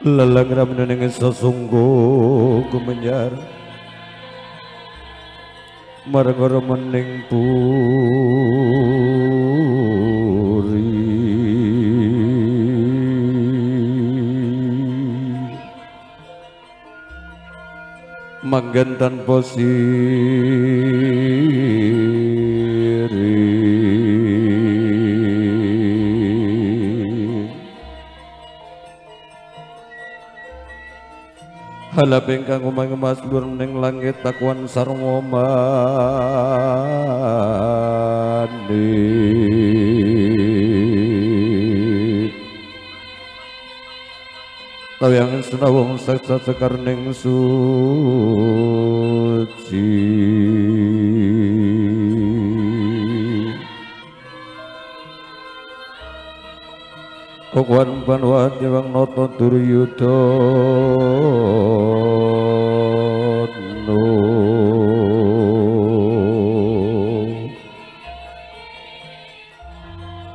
Lelang ramnening sesungguh kumenyar marang mening puri manggen tanpa siri halap ingkang umang emas lur ning langit takwan sarwa manik tawang senawung saksa sekar ning suci Kokwan panwat nyewang noto Duryudana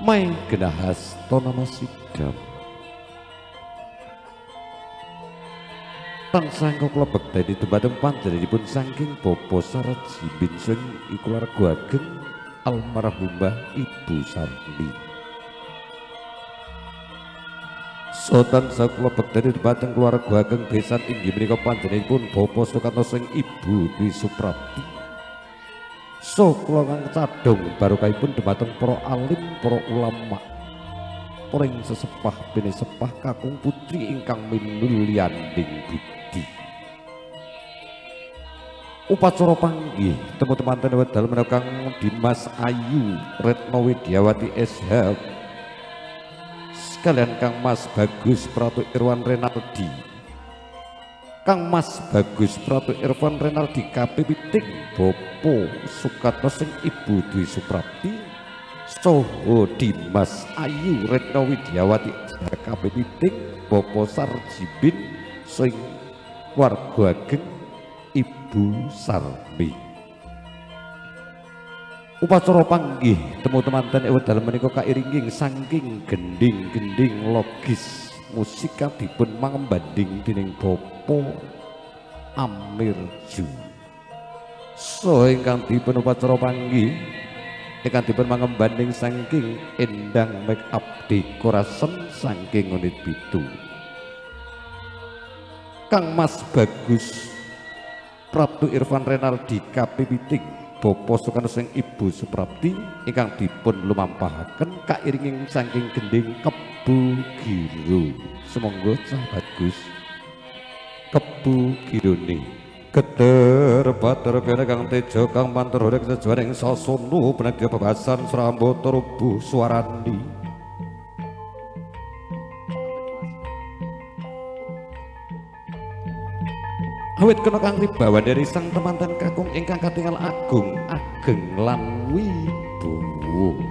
main genahas tonama sidam tansah klebek dadi dumateng panjenenganipun saking Bapa Saraji Binseng keluarga ageng almarhumah Ibu Sarli Sotan sakula bektani dumateng keluarga ageng besan inggih menika panjenenganipun Bapa Sukanto Ibu Dwi Suprapti. So kula kang cadhong barokahipun dumateng para alim, para ulama, para ing sesepah bene sepah kakung putri ingkang minulyaning budi. Upacara panggih teman-teman wedal menika Kang Dimas Ayu Retno Widyawati SH sekalian Kang Mas Bagus Pratu Irwan Renaldi Kang Mas Bagus Pratu Irwan Renaldi KP Piting Bopo Sukato sing Ibu Dwi Suprapti Soho Dimas Ayu Retno Widyawati KP Piting Bopo Sarjibin sing warga ageng Ibu Sarmi upacara panggih temu temanten wedal menika kairinging saking gending-gending logis musika dipun mangembanding dening Bapa Amirju. So ingkang dipun upacara panggih ingkang dipun mangembanding saking Endang Make Up Decoration saking unit pitu. Kang Mas Bagus Pratu Irwan Renaldi KP Piting Bapa Sukanto sing Ibu Suprapti ingkang dipun lumampahaken kairinging saking gending Kebu Giro. Sumangga Cah Bagus Kebu Girone Geter bater kene Kang Tejo Kang Mantururek sejuaring sasana benedya bebasan Srambata rubuh suarandi awit kena kang ribawan dari sang temanten kakung ingkang katingal agung ageng lan wibowo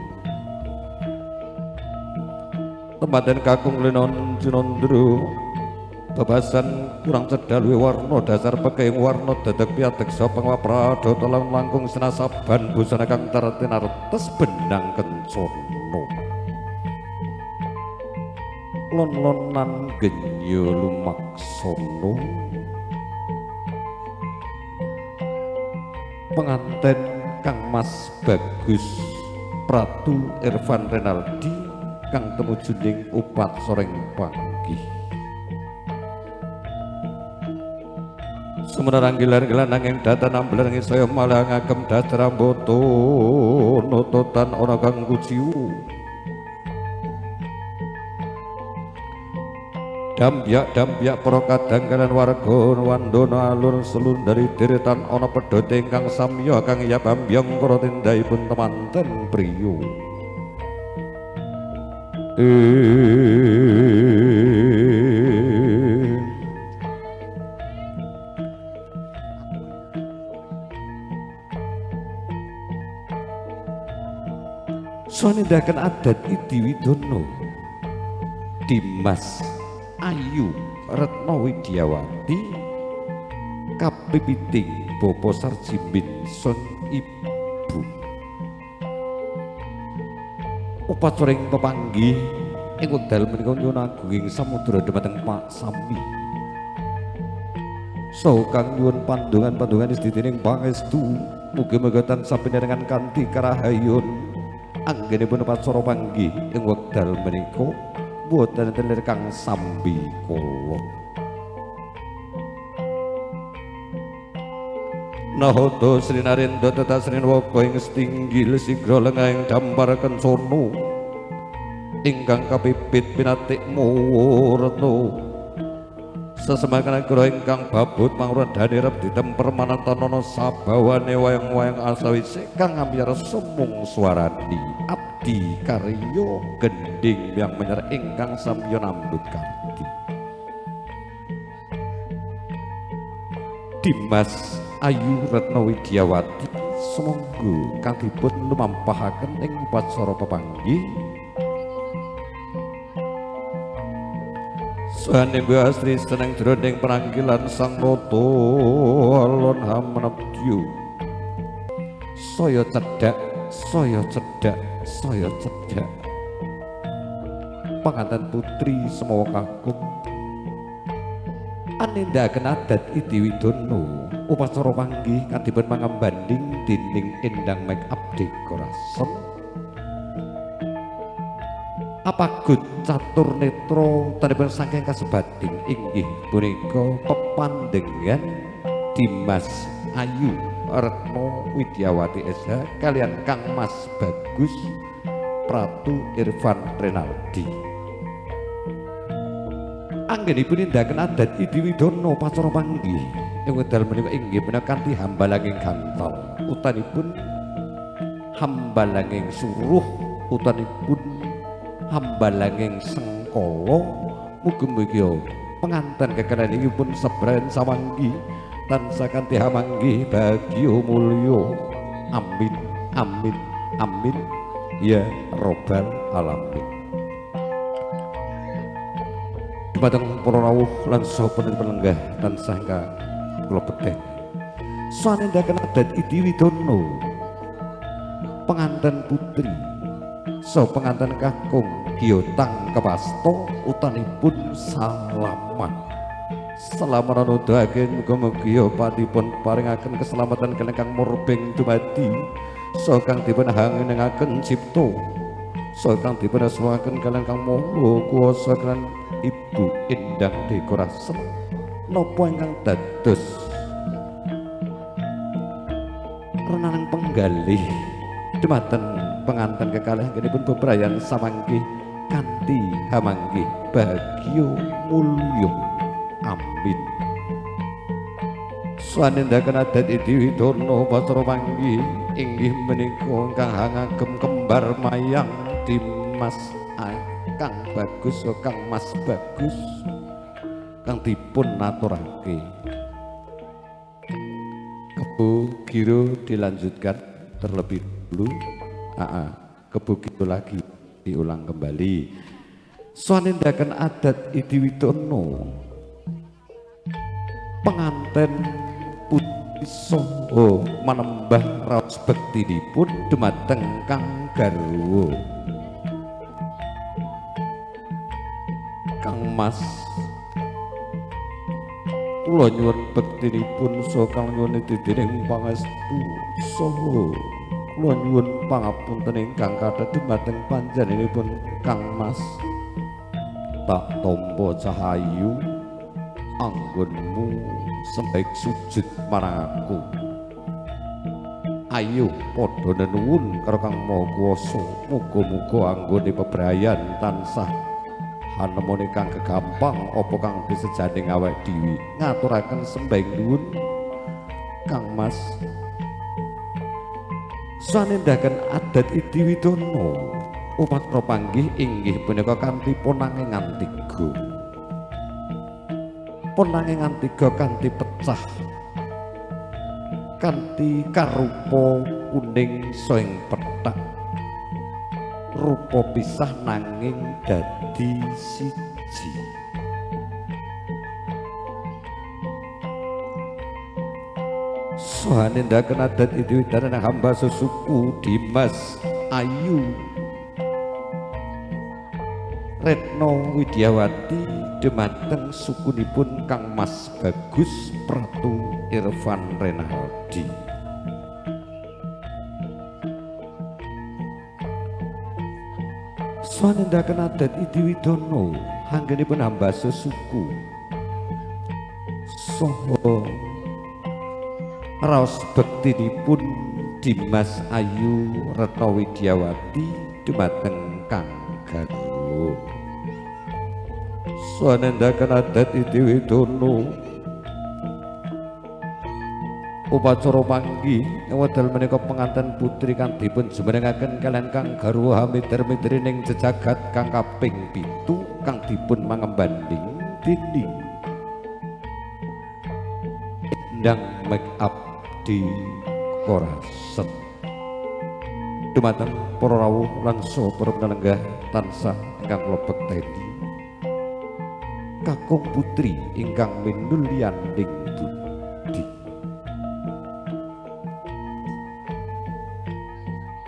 temanten kakung Lenon Junandro bebasan kurang cedhal warna dasar peking warna dadeg piateksa pangwaprada talang langkung senasaban busana kang tartinartes benang kencana lon-lonan genya lumaksana penganten Kang Mas Bagus Pratu Irwan Renaldi kang tumujuning upat soreng panggih semenarang gilar-gilar nanging datan ambelar nanging saya malah ngagem dasar amboto nototan ora kang kuciwu Dambyak para kadangkalan warga wandana alur selun dari deretan ana pedhote ingkang samya kang ya bambyong para tindhaipun temanten priya sanindakan adat Idi Widono Dimas Ayu Retno Widyawati KP Piting Bapa Sarjimin Sun Ibu. Upacara ing pepanggih ing wekdal menika nyuwun agunging samudra dhumateng Pak Sami. Saha kang nyuwun pandongan-pandongan istitining pangestu mugi-mugi tansah pinaringan kanthi karahayun anggenipun upacara panggih ing wekdal menika boten enten kang sambi kala. Nahodo Sri Narendra tetasrin waka ing setinggil sigra lengahing dampar kencana ingkang kapipit pinatik murna sesemakan agra ingkang babut mangradani rep ditemper manantana sabawane wayang-wayang asawise kang ambyar semung swarani abdi karya gending yang menyer ingkang samya nambut kanthi Dimas Ayu Retno Widyawati semonggo kang dipun lumampahaken ing upacara pepanggih Sane Astri seneng jroning penanggilan sang rata alon hamanebyu saya cedhak saya cedhak saya cedhak panganten putri semawa kakung anindahaken adat Idi Widono upacara panggih kang dipun mangambanding dening Endang Make Up Decoration apagut catur netra tanipun saking kasebating inggih punika pepandhengan Dimas Ayu Retno Widyawati SH kalian Kang Mas Bagus Pratu Irfan Renaldi anggenipun nindakaken adat Idi Widono upacara panggih ing wekdal menika inggih punika kanthi hambalanging gantal utanipun hambalanging suruh utanipun hambalanging sengkala mugi-mugi penganten kekalihipun sebrayan samanggi tansah kanthi hamanggih bagya mulya amin amin amin ya robbal alamin. Dumateng para rawuh lan saha penlenggah tansah ingkang kula pedhet sanendaken adat Idi Widono penganten putri saha penganten kakung Gyotang Kepasta utanipun salaman salaman nuduhaken muga-mugi patipun paringaken keselamatan kalengkang murbeng dumadi saha kang dipun hangenaken cipta saha kang dipun aswaken kalengkang maha kuwasa kan Ibu Endang Decoration napa ingkang dados renanang penggalih dumateng penganten kekalih anggenipun bebrayan samanggih kanthi hamanggih bagya mulya amin. Sanendaken adat Idi Widono upacara panggih inggih menika ingkang ngagem kembar mayang Dimas Kang Bagus Kang Mas Bagus kang dipun aturake Kebu Giro dilanjutkan terlebih dulu Kebu Giro lagi diulang kembali sanendaken adat Idi Widono penganten putri saha manembah raos bektinipun dumateng Kang Garwa Kang Mas kula nyuwun bektinipun saha kang nyuwun dening pangestu saha kula nyuwun pangapunten ingkang kathah dumateng panjenenganipun Kang Mas tak tampa cahayu anggonmu sembaik sujud marang aku ayo padha nuwun karo Kang Maha Kuwasa muga-muga anggone bebrayan tansah hanemone kang kegampang apa kang disejaning awak dhewe ngaturaken sembahing nuwun Kang Mas sanendaken adat Idi Widono upacara panggih inggih punika kanthi ponangengan tiga ponangengan tiga kanthi pecah kanthi karupa kuning soing pethak rupa pisah nanging dadi siji Sohanindaken adat idiwidanan hamba sesuku Dimas Ayu Retno Widyawati dumateng sukunipun Kang Mas Bagus Pratu Irfan Renaldi. Sohanindaken adat idiwidono anggenipun hamba sesuku saha raos bektinipun Dimas Ayu Retno Widyawati dumateng Kang Garwa. Sohanindaken adat idiwidono upacara panggih wedal menika penganten putri kang dipun jumenengaken kalian Kang Garwa hamiter-mitri ning jejagat kang kaping 7 kang dipun mangembanding dening Endang Make Up di Koraset. Dumateng para rawuh lan saha para panenggah tansah ingkang kula bekteni kakung putri ingkang minulyaning budi.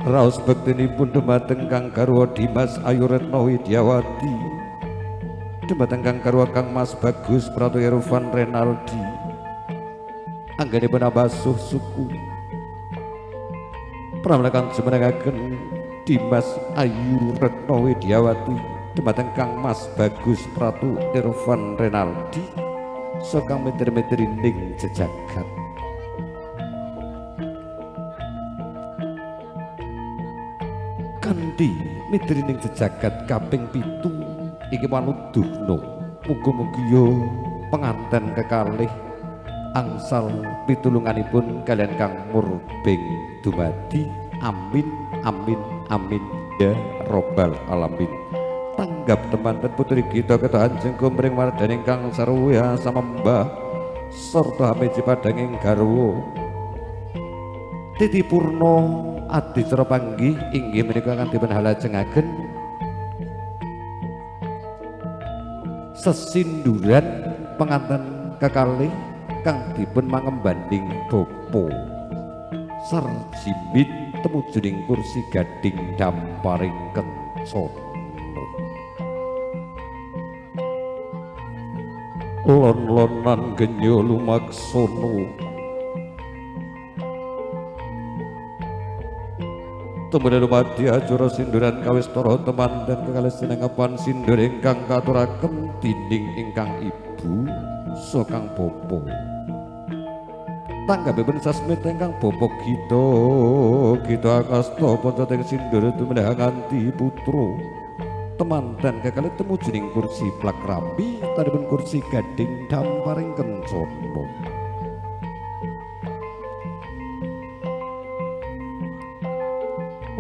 Raos bektinipun dumateng Kang Garwa Dimas Ayu Retno Widyawati dumateng Kang Garwa Kang Mas Bagus Pratu Irfan Renaldi anggenipun abasuh suku pramelakan jumenengaken Dimas Ayu Retno Widyawati dumateng Kang Mas Bagus Pratu Irfan Renaldi saha miter-mitri ning jejagat. Kanthi mitri ning jejagat kaping 7 iki manuduhna muga-muga penganten kekalih angsal pitulunganipun kalian Kang Murbeng dumadi. Amin amin amin ya robbal alamin. Tanggap temanten putri kita kedahanjeng kumring mardaning Kang Sarwa samembah sarta hamiji padanging garwa Titi Purno adicara panggih inggih menika kang dipun halajengaken sesinduran penganten kekalih kang dipun mangembanding bapa sarjimit tumujuning kursi gading damparing kencana lon-lonan genya lumaksana tumedha dumadi acara sinduran kawistara temanten kekalih sinengapan sindur ingkang katuraken dening ingkang ibu saha kang bapa. Tanggapipun sasmita ingkang bapa Gita Kasta pancating sindur tumedha nganti putra temanten kekalih tumujuning kursi plakrambi tanipun kursi gading damparing kencana.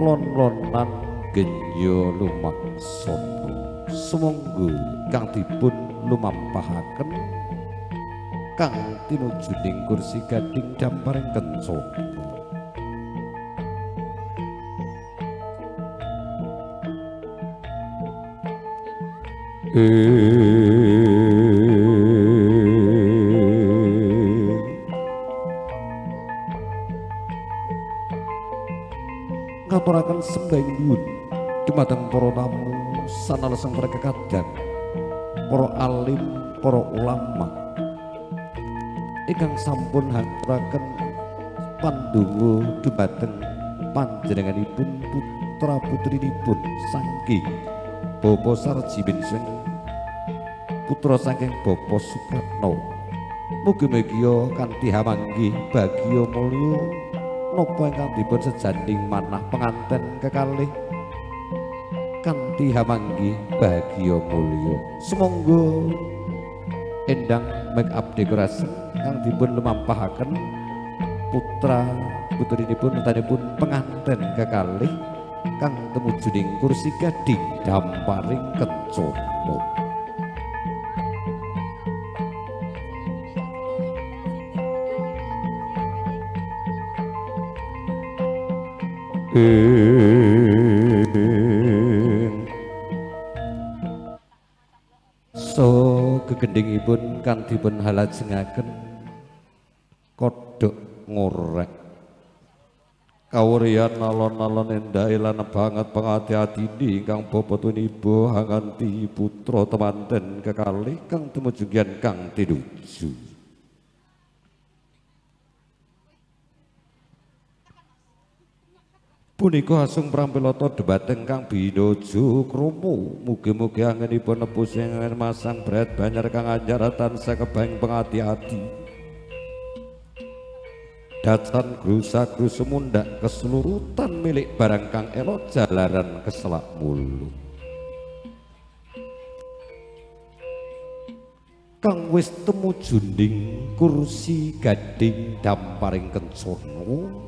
Lon-lonan genya lumaksana sumangga kang dipun lumampahaken kang tinujuning kursi gading damparing kencana. Ngaturaken sembahipun dumateng para tamu sanaleseng para kekadang, para alim, para ulama ingkang sampun ngaturaken pandonga dumateng panjenenganipun putra putrinipun saking Bapa Sarjibinseng putra saking Bapa Sukratno. Mugi-mugi kanthi hamanggih bagya mulya napa ingkang dipun sejanding manah penganten kekalih kanthi hamanggih bagya mulya. Sumangga Endang Make Up Dekorasi kang dipun lumampahaken putra putrinipun utanipun penganten kekalih kang tumujuning kursi gading damparing kencana. So gegendhingipun kang dipun halajengaken kodhok ngorek kawuriyan alon-alon endah lan banget pangati-atine ingkang bapatuniba hanganti putra temanten kekalih kang tumujugian kang tinuju punika asung prampilata debateng kang binaja krama mugi-mugi angenipun nebus ing masang berat banjar kang anjar tansah kebaing pangati-ati datan grusa-gru semundak keselurutan milik barang kang elok jalaran keselak mulu kang wis temujunding kursi gading damparing kencana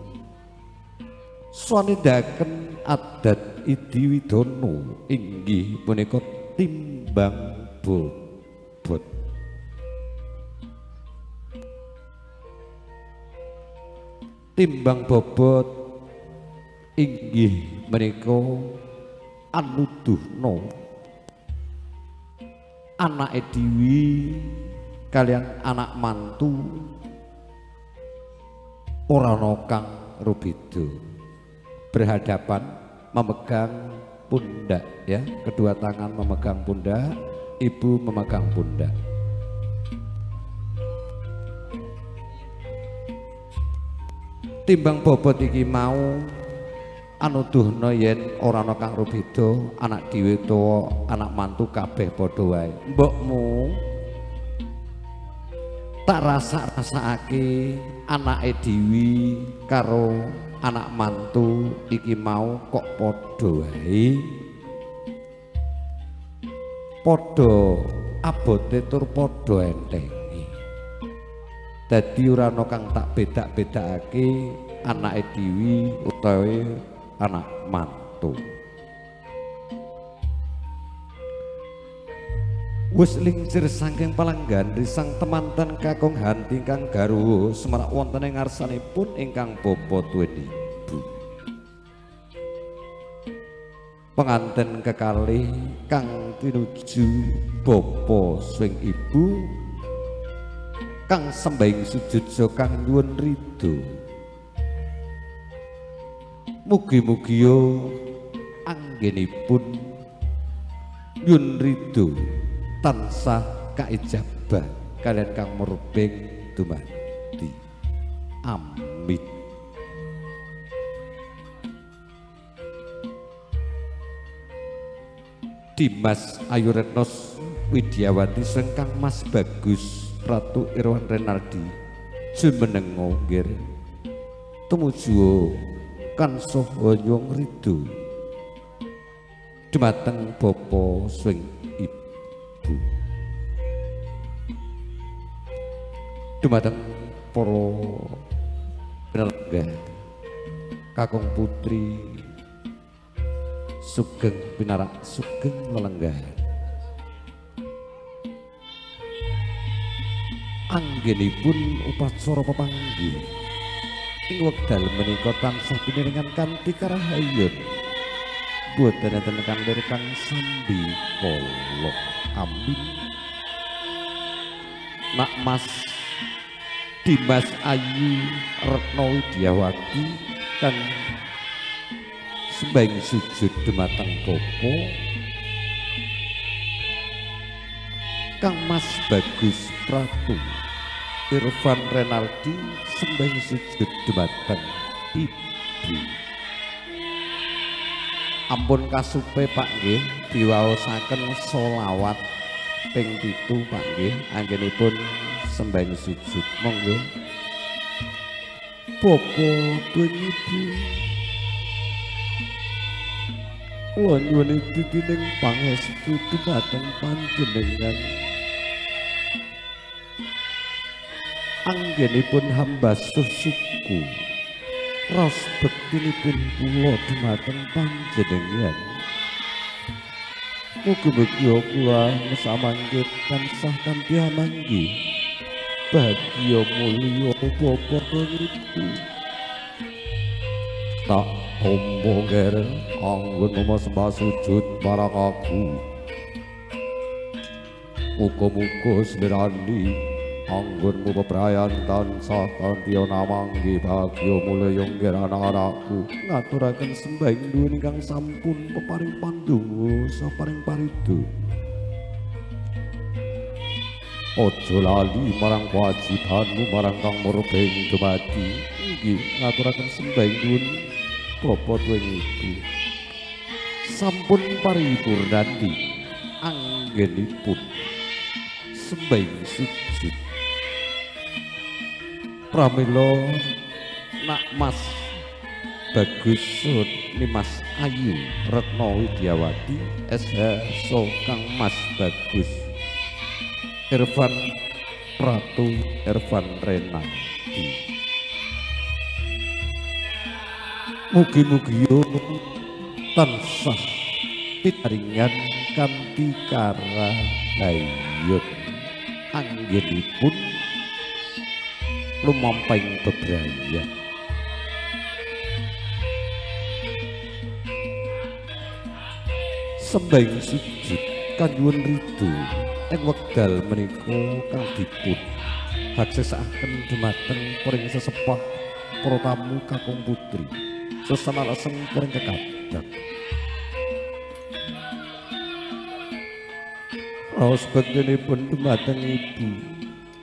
swanedaken adat Idi Widono inggih punika timbang bobot timbang bobot inggih menika anuduhna anake Dewi kalian anak mantu ora ana kang rubeda berhadapan memegang pundak ya kedua tangan memegang pundak ibu memegang pundak timbang bobot iki mau anuduhna yen ora ana kang rubeda anak dhewe utawa anak mantu kabeh padha wae mbokmu tak rasa-rasakake anake Dewi karo anak mantu iki mau kok padha wae padha abote tur padha entengi dadi ora ana kang tak bedak-bedakake anake Dewi utawa anak mantu wis lingsir saking palenggan risang temanten kakung hanti kang garwa semerak wonten ing ngarsanipun ingkang bapa tuwin ibu penganten kekalih kang tinuju bapa swing ibu kang sembaing sujud so kang nyuwun ridho mugi-mugi anggenipun nyuwun ridho tansah kaijabah kalian kang merbing dumadi amin Dimas Ayu Retnos Widyawati sengkang Mas Bagus Ratu Irwan Renaldi jumenenga nggir tumuju kansoh nyuwun ridho dumateng bapa swing dumateng para penyelenggara kakung putri sugeng pinarak sugeng lelenggahan anggenipun upacara pepanggih ing wekdal menika tansah piniringan kanthi karahayun boten enten kang kang sambi kala amin nak Mas Dimas Ayu Retno Widyawati kang sembahyang sujud dumateng bapa kang Mas Bagus Ratu Irvan Renaldi sembahyang sujud dumateng ibu ampun kasupe Pak nggih diwaosaken selawat ping 7 Pak nggih anggenipun sembahyang sujud monggo bapa tuwin ibu kula nyuwun titining pangestu dumateng panjenengan anggenipun hamba suku ros bektinipun kula dumateng panjenengan mugi-mugi kula mesamangke tansah kanthi amanggi bahagia mulya bapa ibu tak ombo ger anggun sembah sujud marang aku muga-muga slirani anggonmu bebrayan tansah kanthi namanggi bagya mulya nggih anak-anakku ngaturaken sembahing nuwun ingkang sampun peparing pandonga saparing parido. Aja lali marang kewajibanmu marang Kang Murbeng dumadi inggih ngaturaken sembahing nuwun Bapa tuwing Ibu sampun paripurnandi anggenipun sembahing sujud pramila nak Mas Bagus Nimas Ayu Retno Widyawati SH so Kang Mas Bagus Irfan Pratu Irfan Renaldi. Mugi-mugi tansah pitaringan kanthi karahayut anggenipun lumampahing bebraya. Sembahing sujud kanyuwun ridho ing wekdal menika kang dipun haksesakaken dumateng paring sesepah para tamu kakung putri sesanaleseng paring kekabdak. Raos bektenipun dumateng Ibu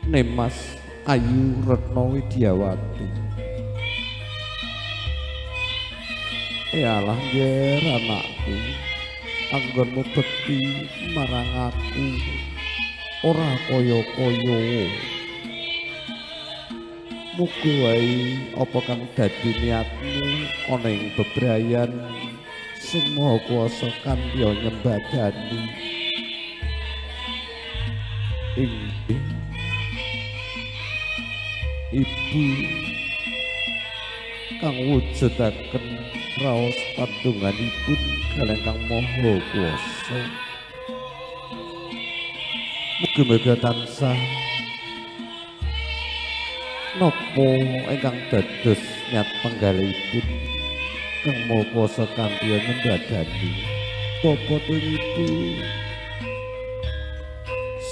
Nimas Ayu Retno Widyawati. Yalah nggih anakku, anggonmu bekti marang aku ora kaya-kaya. Muga wae apa kang dadi niatmu ana ing bebrayan sing Maha Kuwasa kanthi nyembadani. Inggih Ibu kang wujudaken raos padunganipun kalih Kang Maha Kuwasa. Mugi-mugi tansah napa ingkang dados niat penggalipun Kang Maha Kuwasa kanthi nyembadani Bapa tuwing Ibu.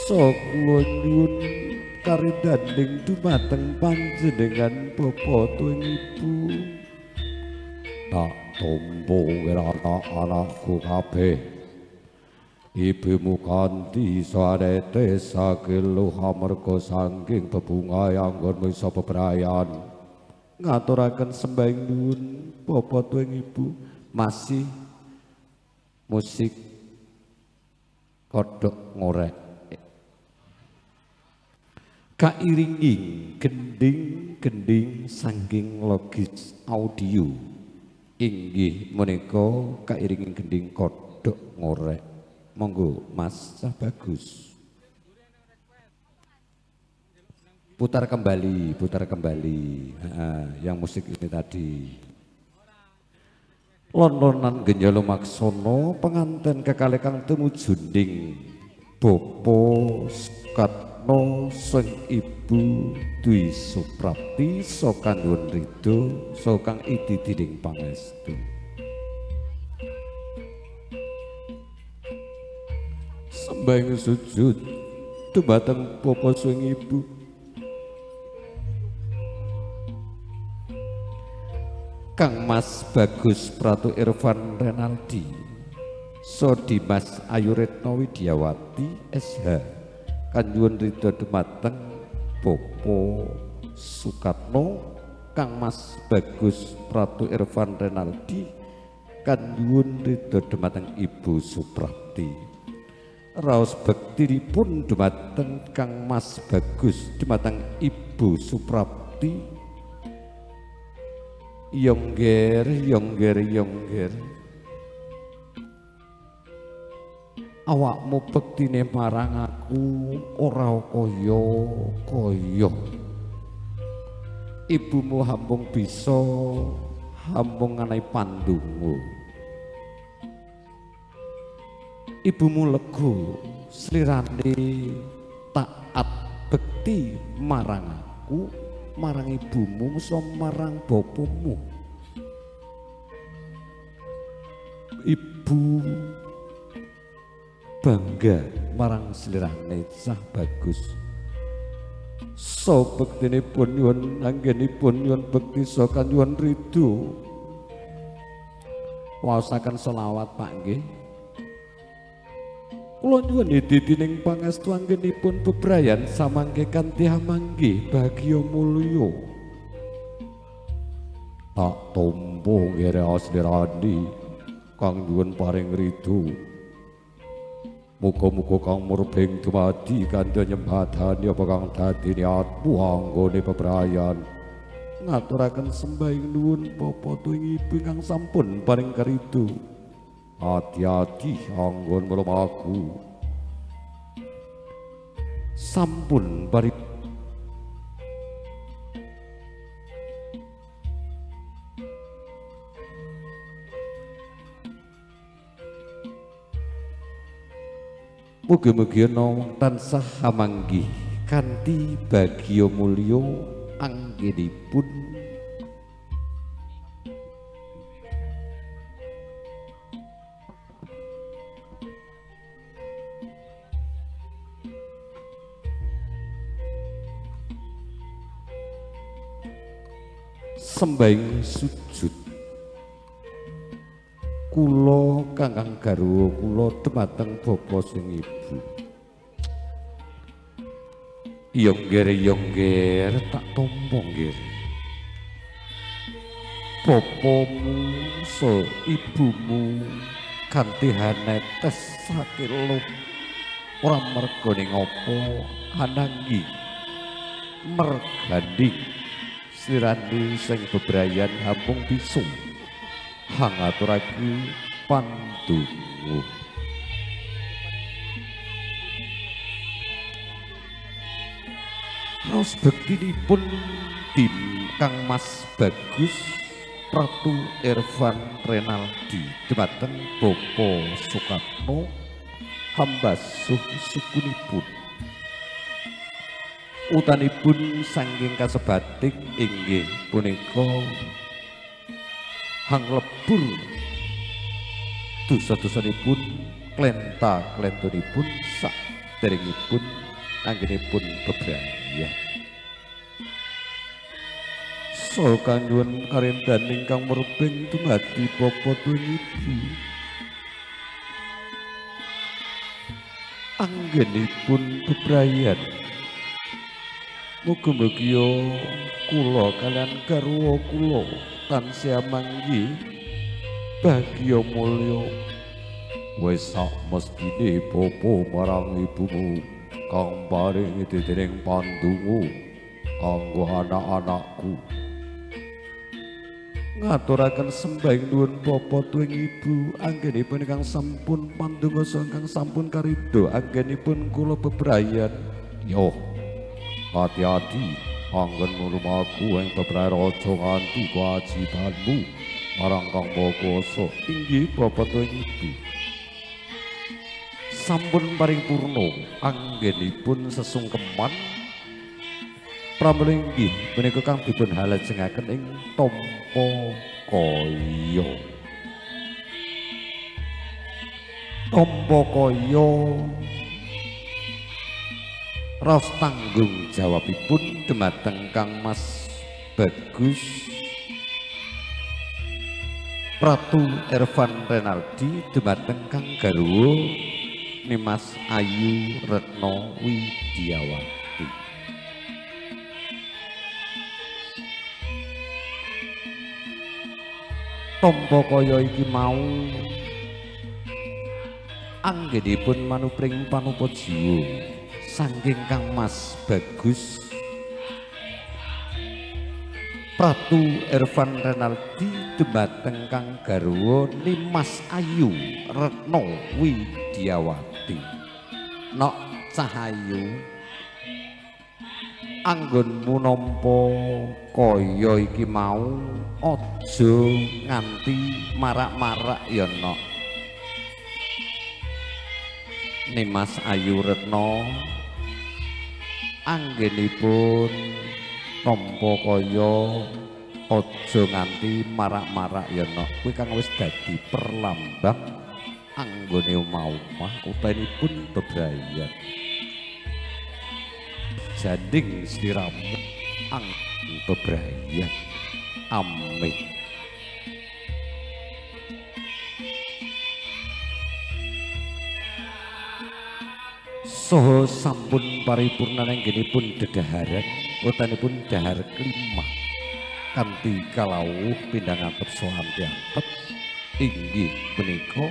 So kula nyuwun karidanding dumateng panjenengan Bapa tuwing Ibu. Tak tampa anak-anakku kabeh. Ibumu kanthi sadete sakeluh amarga saking bebungah anggonmu isa bebrayan. Ngaturaken sembahing nuwun Bapa tuwing Ibu. Masih musik kodhok ngorek. Kairinging gending-gending saking logis audio inggih menika kairinging gending kodhok ngorek. Monggo Mas Cah Bagus putar kembali yang musik ini tadi. Londonan Genjalo Maksono penganten kekalih kang tumujunding Bapa Sukatno sing Ibu Dwi Suprapti saka nyuwun ridho saka Kang Idi Dinding Pangestu. Sembahing sujud dumateng Bapa sing Ibu. Kang Mas Bagus Pratu Irfan Renaldi so Dimas Ayu Retno Widyawati SH kanjuwun ridho dumateng Bapa Sukatno. Kang Mas Bagus Pratu Irfan Renaldi kanjuwun ridho dumateng Ibu Suprapti. Raos bektinipun dumateng Kang Mas Bagus dumateng Ibu Suprapti. Yongger awakmu bektine marang aku ora kaya ibumu hambung bisa hambung nganai pandungu. Ibumu lego slirane taat bekti marang aku marang ibumu musa marang bapamu. Ibu bangga marang slirane Cah Bagus so bektinipun nyuwun anggenipun nyuwun bekti saha nyuwun ridho waosaken selawat Pak nggih kula nyuwun ditining pangestu anggenipun bebrayan samangke kanthi hamanggih bahagya mulya tak tampa ngire asdirani kang nyuwun paring ridho muga-muga kang murbeng dumadi kandha nyembadani apa kang dadi niatmu anggone bebrayan ngaturaken sembahing nuwun Bapa tuwing Ibu kang sampun paring karidho ati-ati anggon mlumaku sampun bari mugi-mugi ana tansah hamanggih kanthi bagya mulya anggenipun sembahing sujud kula Kakang garwa kula dhumateng Bapa sing Ibu yongger tak tampa nggih bapamu so ibumu kanthi hanetes sakilo ora merga ning apa ananging merganding sirani sing bebrayan hampung bisu hangaturake pandonga raos bektinipun tim Kang Mas Bagus Pratu Irfan Renaldi dhumateng Bapa Sukatno hambasuh sukunipun utanipun saking kasebating inggih punika hang lebur dosa-dosanipun klenta-klentunipun saderengipun anggenipun bebrayan so kanjun karendan ingkang merbing dumadi Bapa tuwing Ibu anggenipun bebrayan mugi-mugi kula kalian garwa kula tansah manggih bahagya mulya wis sak mestine Bapa marang ibumu kang paring dening pandonga kanggo anak-anakku ngaturaken sembahing nuwun Bapa tuwing Ibu anggenipun ingkang sampun pandonga saha ingkang sampun karidho anggenipun kula bebrayan yo hati-hati anggen nglumaku ing bebrayan aja nganti kewajibanmu marang Kang Maha Kuwasa inggih Bapa tuwing Ibu sampun paring purna anggenipun sesungkeman pramila inggih menika kang dipun halajengaken ing tampa kaya tampa kaya raos tanggung jawabipun dhumateng Kang Mas Bagus Pratu Irfan Renaldi dhumateng Kang garwa Nimas Ayu Retno Widiawati tampa kaya iki mau anggenipun manupring panupa jiwa saking Kang Mas Bagus Pratu Irfan Renaldi dhumateng Kang garwa Nimas Ayu Retno Widiawati nok Cahayu anggonmu nampa kaya iki mau aja nganti marak-marak ya nok Nimas Ayu Retno anggenipun nampa kaya aja nganti marak-marak ya nok kuwi kang wis dadi perlambang anggone omah-omah utainipun bebrayan janding sliramu ang bebrayan. Amin. Soho sampun paripurna anggenipun dedaharan utanipun dahar kelima kanthi kalawuh pindhang antep soanti antep inggih punika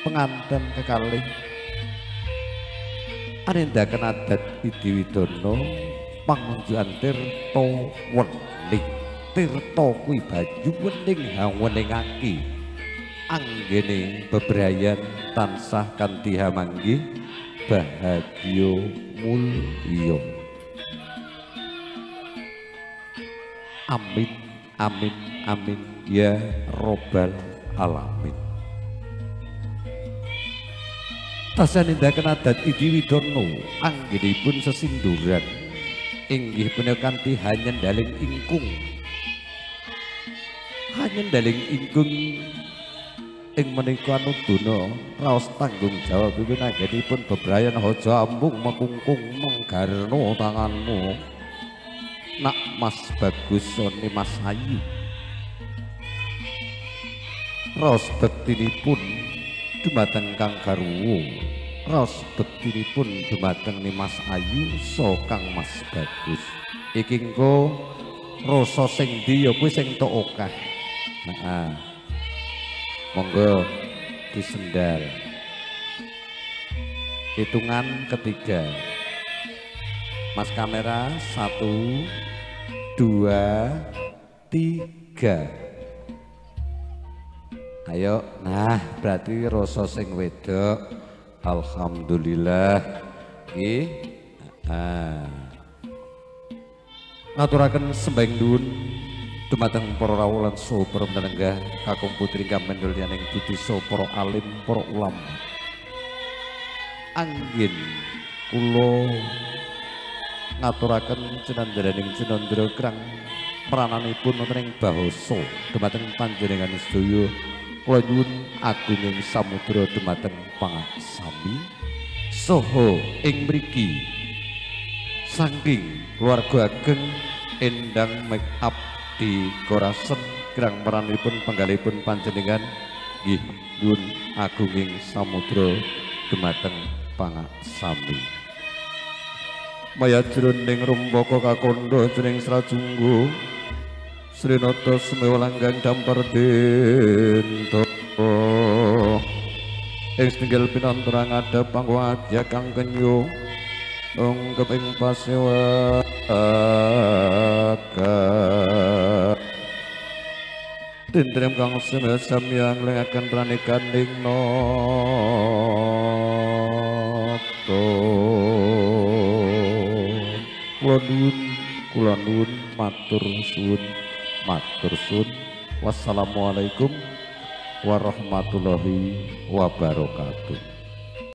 penganten kekalih arendaken adat Widiwidana pangunjukan tirta wening. Tirta kuwi baju wening haweningake anggene bebrayan tansah kanthi hamanggih bahagia mulya. Amin amin amin ya robbal alamin. Tasih nindaken adat Widiwidana anggenipun sesinduran inggih punika kanthi hanyendaling ingkung. Hanyendaling ingkung ing menika nuduna raos tanggung jawab pinanggenipun bebrayan haja ambung mekungkung menggarno tanganmu nak Mas Bagus sone Mas Ayu. Raos bektinipun dumateng Kang Garwa, raos bektinipun dumateng Mas Ayu so Kang Mas Bagus. Iki engko rasa sing ndi ya kuwi sing tok akeh. Heeh. Monggo disendal. Hitungan ketiga. Mas kamera 1 2 3. Ayo, nah berarti rasa sing wedok. Alhamdulillah. Nggih. Ngaturaken sembahing nuwun dumateng para rawuh lan saha para panenggah kakung putri ingkang mendulyaning budi saha para alim para ulama. Anggen kula ngaturaken cinandaraning cinandra krang perananipun wonten ing basa dumateng panjenengan sedaya. Kula nyuwun agunging samudra dumateng pangaksami saha ing mriki saking keluarga ageng endang make up di Korasen kirang peranipun penggalipun panjenengan nggih nyuwun agunging samudra dumateng pangaksami. Maya jroning rumpaka kakandha jroning Srajungga Srinata Semewalanggang dampar denta ing setunggal pinantara ngadhep pangwadya kang kenya keping pasewa Tintrem kang samyang lengaken pranikaning nata. Kula nuwun matur suwun. Wassalamualaikum warahmatullahi wabarakatuh.